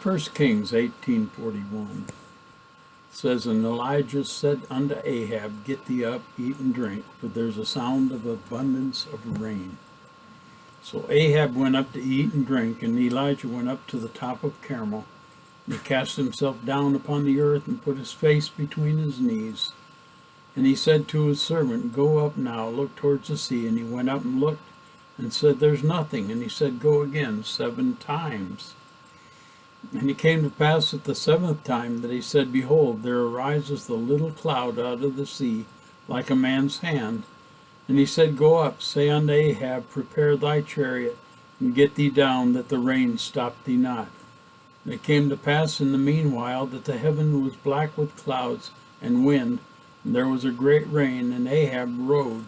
1 Kings 18:41 says, And Elijah said unto Ahab, Get thee up, eat and drink, for there's a sound of abundance of rain. So Ahab went up to eat and drink, and Elijah went up to the top of Carmel. And he cast himself down upon the earth and put his face between his knees. And he said to his servant, Go up now, look towards the sea. And he went up and looked, and said, There's nothing. And he said, Go again 7 times. And it came to pass at the 7th time that he said, Behold, there arises the little cloud out of the sea, like a man's hand. And he said, Go up, say unto Ahab, Prepare thy chariot, and get thee down, that the rain stop thee not. And it came to pass in the meanwhile that the heaven was black with clouds and wind, and there was a great rain, and Ahab rode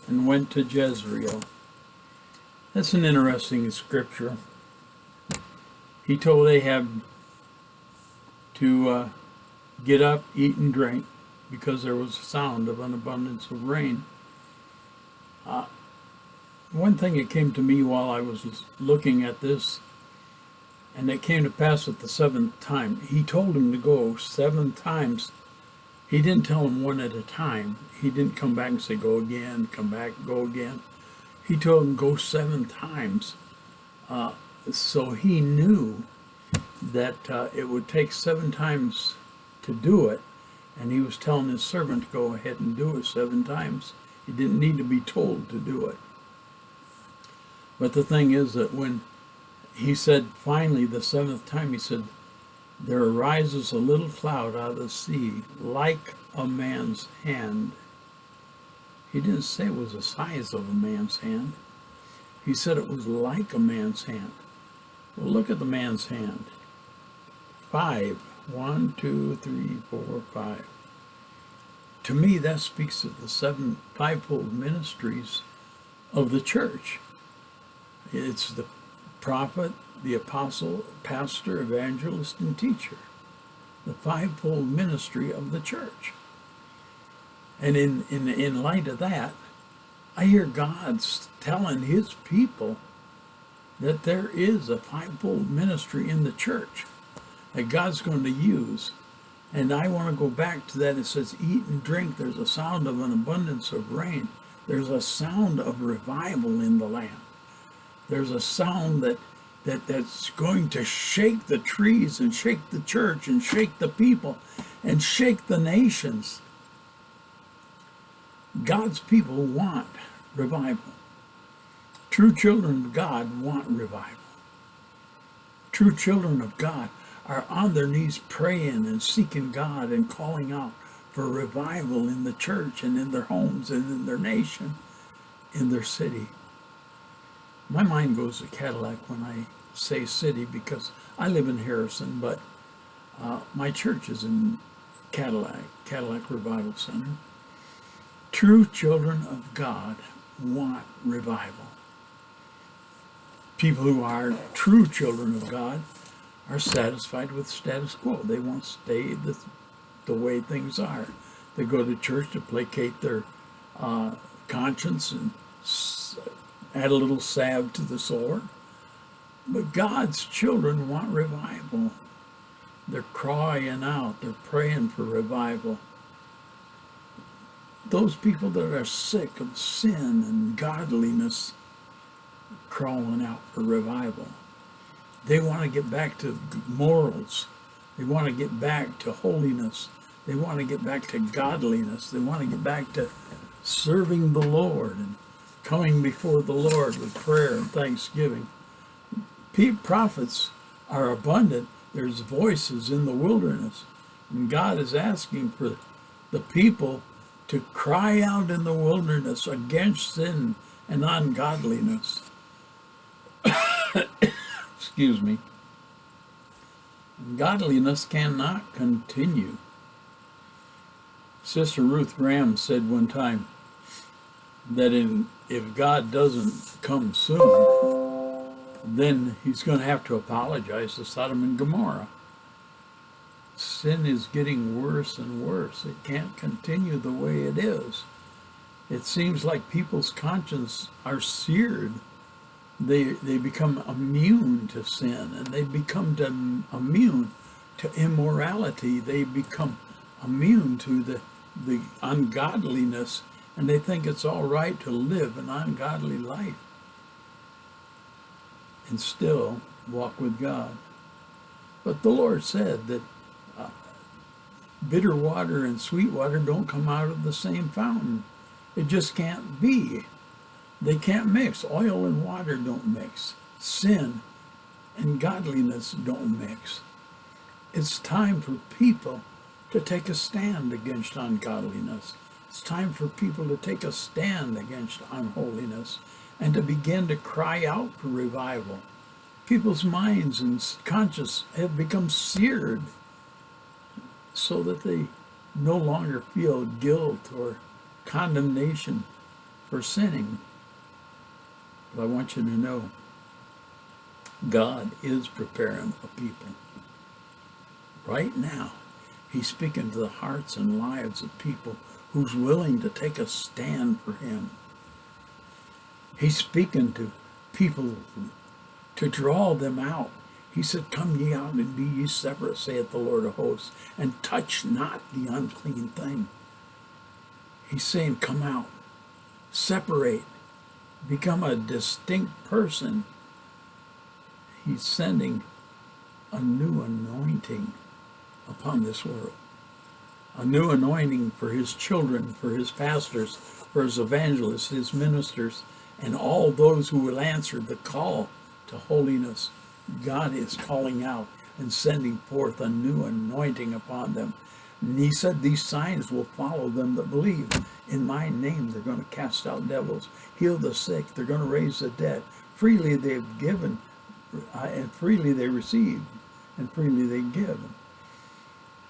and went to Jezreel. That's an interesting scripture. He told Ahab to get up, eat, and drink, because there was a sound of an abundance of rain. One thing that came to me while I was looking at this, and it came to pass at the 7th time. He told him to go 7 times. He didn't tell him one at a time. He didn't come back and say, Go again, come back, go again. He told him, Go 7 times. So he knew that it would take 7 times to do it, and he was telling his servant to go ahead and do it 7 times. He didn't need to be told to do it. But the thing is that when he said finally the 7th time, he said, There arises a little cloud out of the sea like a man's hand. He didn't say it was the size of a man's hand. He said it was like a man's hand. Well, look at the man's hand. 5. 1, 2, 3, 4, 5. To me, that speaks of the 7 fivefold ministries of the church. It's the prophet, the apostle, pastor, evangelist, and teacher. The fivefold ministry of the church. And in light of that, I hear God's telling his people that there is a fivefold ministry in the church that God's going to use. And I want to go back to that. It says, Eat and drink. There's a sound of an abundance of rain. There's a sound of revival in the land. There's a sound that's going to shake the trees and shake the church and shake the people and shake the nations. God's people want revival. True children of God want revival. True children of God are on their knees praying and seeking God and calling out for revival in the church and in their homes and in their nation, in their city. My mind goes to Cadillac when I say city because I live in Harrison, but my church is in Cadillac Revival Center. True children of God want revival. People who are true children of God are satisfied with status quo. They want to stay the way things are. They go to church to placate their conscience and add a little salve to the sore. But God's children want revival. They're crying out. They're praying for revival. Those people that are sick of sin and godliness crawling out for revival. They want to get back to morals. They want to get back to holiness. They want to get back to godliness. They want to get back to serving the Lord and coming before the Lord with prayer and thanksgiving. Prophets are abundant. There's voices in the wilderness. And God is asking for the people to cry out in the wilderness against sin and ungodliness. Excuse me. Godliness cannot continue. Sister Ruth Graham said one time that if God doesn't come soon, then he's going to have to apologize to Sodom and Gomorrah. Sin is getting worse and worse. It can't continue the way it is. It seems like people's consciences are seared they become immune to sin, and they become immune to immorality. They become immune to the ungodliness, and they think it's all right to live an ungodly life and still walk with God. But the Lord said that bitter water and sweet water don't come out of the same fountain. It just can't be. They can't mix. Oil and water don't mix. Sin and godliness don't mix. It's time for people to take a stand against ungodliness. It's time for people to take a stand against unholiness and to begin to cry out for revival. People's minds and conscience have become seared so that they no longer feel guilt or condemnation for sinning. But I want you to know, God is preparing a people. Right now, He's speaking to the hearts and lives of people who's willing to take a stand for Him. He's speaking to people to draw them out. He said, "Come ye out and be ye separate, saith the Lord of hosts, and touch not the unclean thing." He's saying, come out, separate, become a distinct person. He's sending a new anointing upon this world. A new anointing for His children, for His pastors, for His evangelists, His ministers, and all those who will answer the call to holiness. God is calling out and sending forth a new anointing upon them. And He said, these signs will follow them that believe. In my name, they're going to cast out devils, heal the sick, they're going to raise the dead. Freely they've given, and freely they receive, and freely they give.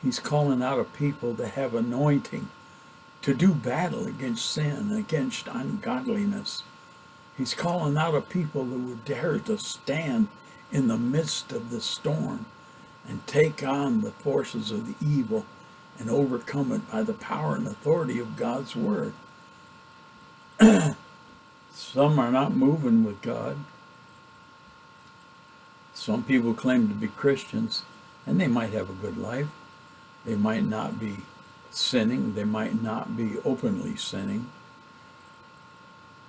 He's calling out a people that have anointing to do battle against sin, against ungodliness. He's calling out a people that would dare to stand in the midst of the storm and take on the forces of the evil and overcome it by the power and authority of God's word. Some are not moving with God. Some people claim to be Christians, and they might have a good life. They might not be sinning. They might not be openly sinning.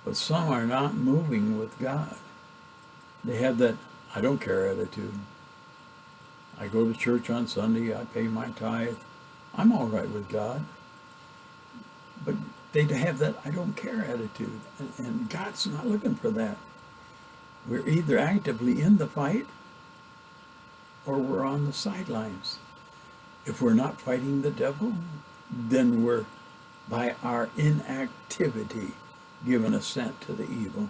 But some are not moving with God. They have that I don't care attitude. I go to church on Sunday. I pay my tithe. I'm all right with God. But they have that I don't care attitude. And God's not looking for that. We're either actively in the fight or we're on the sidelines. If we're not fighting the devil, then we're, by our inactivity, given assent to the evil.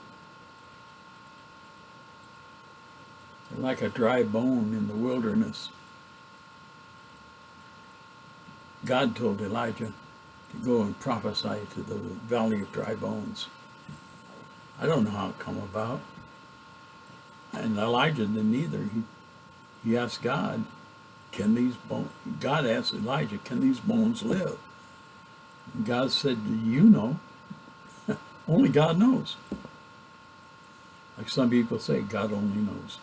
They're like a dry bone in the wilderness. God told Elijah to go and prophesy to the valley of dry bones. I don't know how it come about. And Elijah didn't either. He asked God, can these bones, God asked Elijah, can these bones live? And God said, you know. Only God knows. Like some people say, God only knows.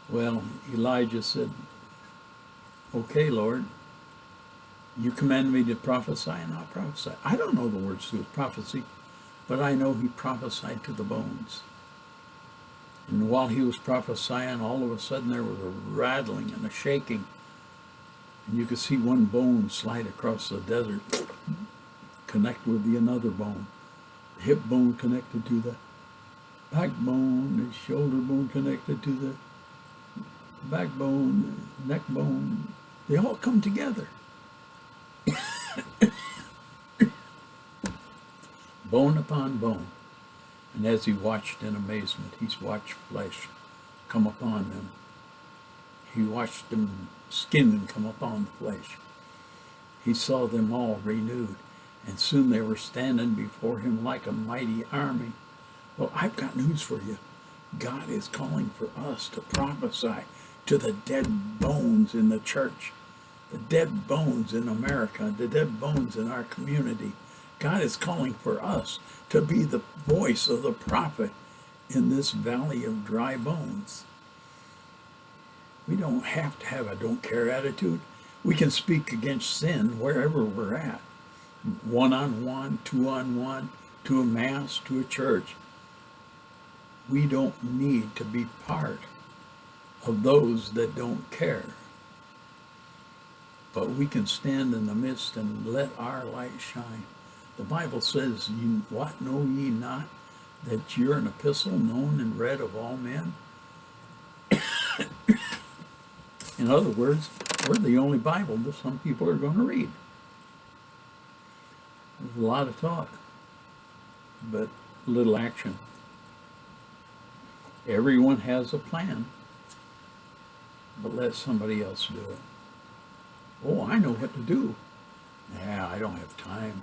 Well, Elijah said, okay, Lord, you command me to prophesy, and I'll prophesy. I don't know the words to his prophecy, but I know he prophesied to the bones. And while he was prophesying, all of a sudden there was a rattling and a shaking. And you could see one bone slide across the desert, connect with another bone. The hip bone connected to the backbone, the shoulder bone connected to the backbone, neck bone. They all come together. Bone upon bone. And as he watched in amazement, he's watched flesh come upon them. He watched them skin come upon the flesh. He saw them all renewed, and soon they were standing before him like a mighty army. Well, I've got news for you. God is calling for us to prophesy to the dead bones in the church, the dead bones in America, the dead bones in our community. God is calling for us to be the voice of the prophet in this valley of dry bones. We don't have to have a don't care attitude. We can speak against sin wherever we're at. One-on-one, two-on-one, to a mass, to a church. We don't need to be part of those that don't care. But we can stand in the midst and let our light shine. The Bible says, what know ye not, that you're an epistle known and read of all men? In other words, we're the only Bible that some people are going to read. There's a lot of talk, but little action. Everyone has a plan, but let somebody else do it. Oh, I know what to do. Yeah, I don't have time.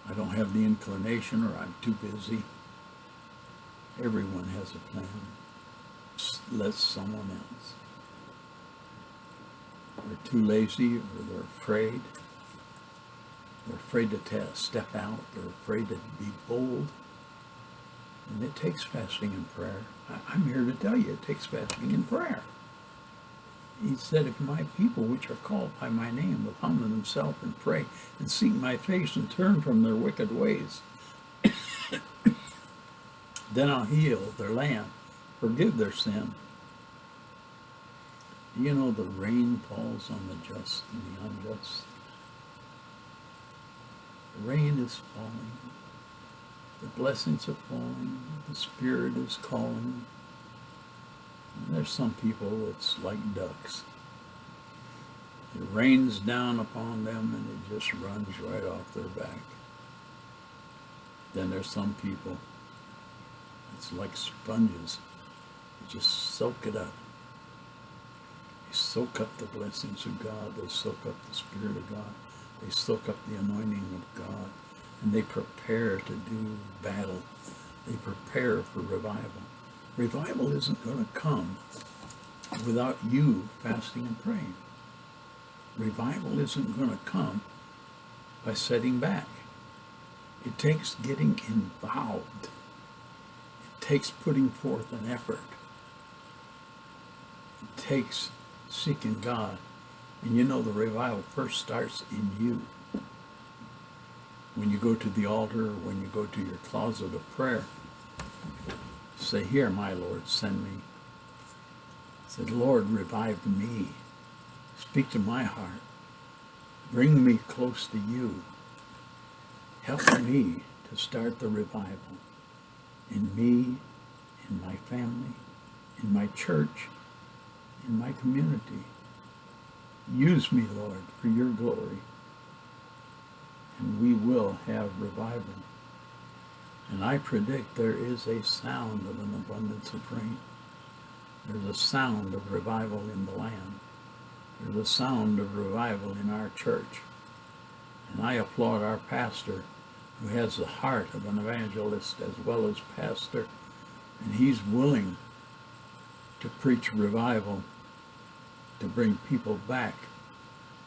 I don't have the inclination, or I'm too busy. Everyone has a plan. Just let someone else. They're too lazy, or they're afraid. They're afraid to step out. They're afraid to be bold. And it takes fasting and prayer. I'm here to tell you, it takes fasting and prayer. He said, if my people, which are called by my name, will humble themselves and pray and seek my face and turn from their wicked ways, then I'll heal their land, forgive their sin. You know, the rain falls on the just and the unjust. The rain is falling. The blessings are falling. The Spirit is calling. And there's some people, it's like ducks. It rains down upon them and it just runs right off their back. Then there's some people, it's like sponges. You just soak it up. They soak up the blessings of God. They soak up the Spirit of God. They soak up the anointing of God. And they prepare to do battle. They prepare for revival. Revival isn't going to come without you fasting and praying. Revival isn't going to come by sitting back. It takes getting involved. It takes putting forth an effort. It takes seeking God. And you know the revival first starts in you. When you go to the altar, or when you go to your closet of prayer, say, here, my Lord, send me. Say, Lord, revive me. Speak to my heart. Bring me close to you. Help me to start the revival in me, in my family, in my church, in my community. Use me, Lord, for your glory. And we will have revival. And I predict there is a sound of an abundance of rain. There's a sound of revival in the land. There's a sound of revival in our church. And I applaud our pastor, who has the heart of an evangelist as well as pastor. And he's willing to preach revival, to bring people back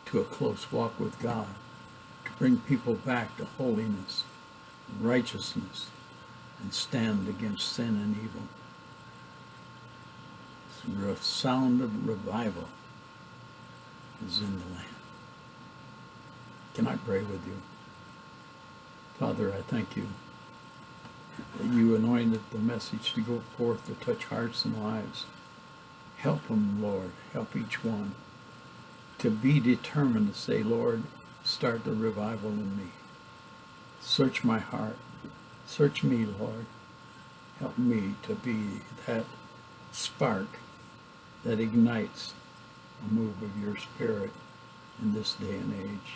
to a close walk with God, to bring people back to holiness, righteousness, and stand against sin and evil. The sound of revival is in the land. Can I pray with you? Father, I thank you that you anointed the message to go forth to touch hearts and lives. Help them, Lord. Help each one to be determined to say, Lord, start the revival in me. Search my heart. Search me, Lord. Help me to be that spark that ignites a move of your Spirit in this day and age.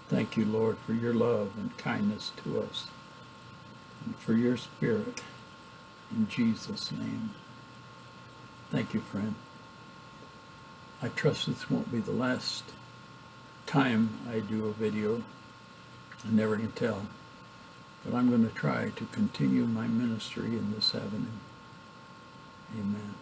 Thank you, Lord, for your love and kindness to us, and for your Spirit. In Jesus' name. Thank you, friend. I trust this won't be the last time I do a video. I never can tell. But I'm going to try to continue my ministry in this avenue. Amen.